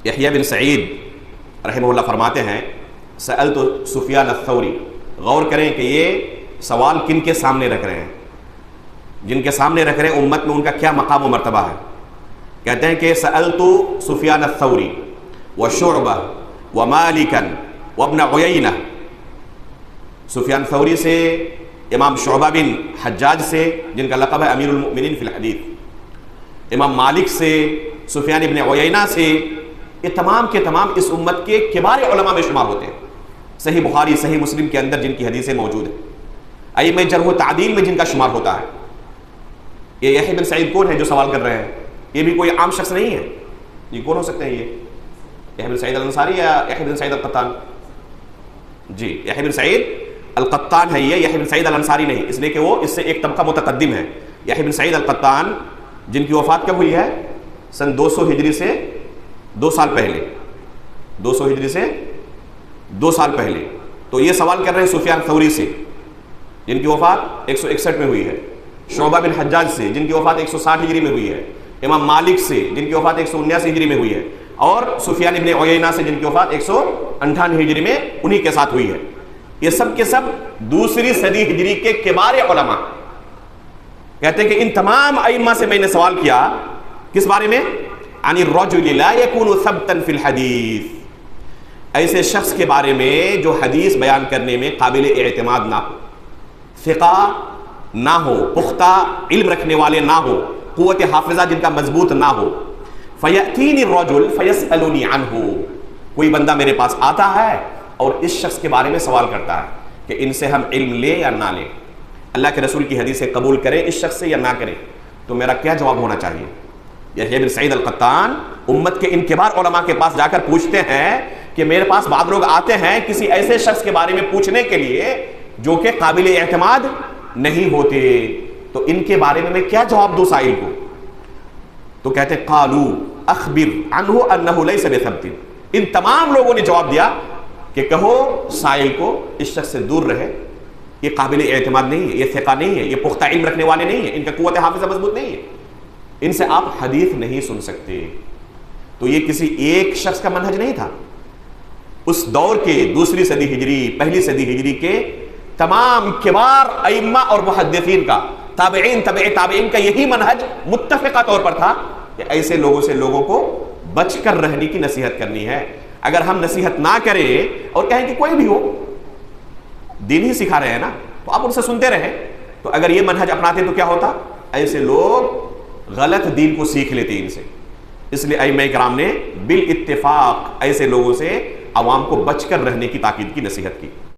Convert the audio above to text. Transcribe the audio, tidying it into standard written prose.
یحییٰ بن سعید رحمہ اللہ فرماتے ہیں سألت سفیان الثوری، غور کریں کہ یہ سوال کن کے سامنے رکھ رہے ہیں، جن کے سامنے رکھ رہے ہیں امت میں ان کا کیا مقام و مرتبہ ہے. کہتے ہیں کہ سألت سفیان الثوری وشعبہ ومالکا وابن عیینہ، سفیان ثوری سے، امام شعبہ بن حجاج سے جن کا لقب ہے امیر المؤمنین فی الحدیث، امام مالک سے، سفیان ابن عیینہ سے، یہ تمام کے تمام اس امت کے کبار علماء میں شمار ہوتے ہیں. صحیح بخاری صحیح مسلم کے اندر جن کی حدیثیں موجود ہیں، ائمہ جرح و تعدیل میں جن کا شمار ہوتا ہے. یہ یحییٰ بن سعید کون ہے جو سوال کر رہے ہیں؟ یہ بھی کوئی عام شخص نہیں ہے. یہ کون ہو سکتے ہیں؟ یہ یحییٰ بن سعید الانصاری یا یحییٰ بن سعید القطان؟ جی یحییٰ بن سعید القطان ہے یہ، یحییٰ بن سعید الانصاری نہیں، اس لیے کہ وہ اس سے ایک طبقہ متقدم ہے. یحییٰ بن سعید القطان جن کی وفات کب ہوئی ہے؟ سن 200 ہجری سے 2 سال پہلے، 200 ہجری سے 2 سال پہلے. تو یہ سوال کر رہے ہیں سفیان ثوری سے جن کی وفات 161 میں ہوئی ہے، شعبہ بن حجاج سے جن کی وفات 160 ہجری میں ہوئی ہے، امام مالک سے جن کی وفات 179 ہجری میں ہوئی ہے، اور سفیان ابن عیینہ سے جن کی وفات 158 ہجری میں انہی کے ساتھ ہوئی ہے. یہ سب کے سب دوسری صدی ہجری کے کبار علماء. کہتے ہیں کہ ان تمام ائمہ سے میں نے سوال کیا کس بارے میں؟ عن الرجل لا يكون ثبتا في الحديث، ایسے شخص کے بارے میں جو حدیث بیان کرنے میں قابل اعتماد نہ ہو، ثقہ نہ ہو، پختہ علم رکھنے والے نہ ہو، قوت حافظہ جن کا مضبوط نہ ہو. فَيَأْتِينِ الرَّجُلُ فَيَسْأَلُنِي عَنْهُ، کوئی بندہ میرے پاس آتا ہے اور اس شخص کے بارے میں سوال کرتا ہے کہ ان سے ہم علم لیں یا نہ لیں، اللہ کے رسول کی حدیثیں قبول کریں اس شخص سے یا نہ کریں، تو میرا کیا جواب ہونا چاہیے؟ یحییٰ بن سعید القطان امت کے ان کبار علماء کے پاس جا کر پوچھتے ہیں کہ میرے پاس بعض لوگ آتے ہیں کسی ایسے شخص کے بارے میں پوچھنے کے لیے جو کہ قابل اعتماد نہیں ہوتے، تو ان کے بارے میں کیا جواب دوں سائل کو؟ تو کہتے ہیں قالوا اخبر عنہ انہ لیس بثبت. ان تمام لوگوں نے جواب دیا کہ کہو سائل کو اس شخص سے دور رہے، یہ قابل اعتماد نہیں ہے، یہ ثقہ نہیں ہے، یہ پختہ علم رکھنے والے نہیں ہیں، ان کا قوت حافظہ مضبوط نہیں ہے، ان سے آپ حدیث نہیں سن سکتے. تو یہ کسی ایک شخص کا منہج نہیں تھا. اس دور کے دوسری صدی ہجری پہلی صدی ہجری کے تمام کبار ائمہ اور محدثین کا، تابعین تبع تابعین کا یہی منہج متفقہ طور پر تھا کہ ایسے لوگوں سے لوگوں کو بچ کر رہنے کی نصیحت کرنی ہے. اگر ہم نصیحت نہ کریں اور کہیں کہ کوئی بھی ہو دین ہی سکھا رہے ہیں نا تو آپ ان سے سنتے رہیں، تو اگر یہ منہج اپناتے تو کیا ہوتا؟ ایسے لوگ غلط دین کو سیکھ لیتے ان سے. اس لیے ائمہ کرام نے بالاتفاق ایسے لوگوں سے عوام کو بچ کر رہنے کی تاکید کی، نصیحت کی.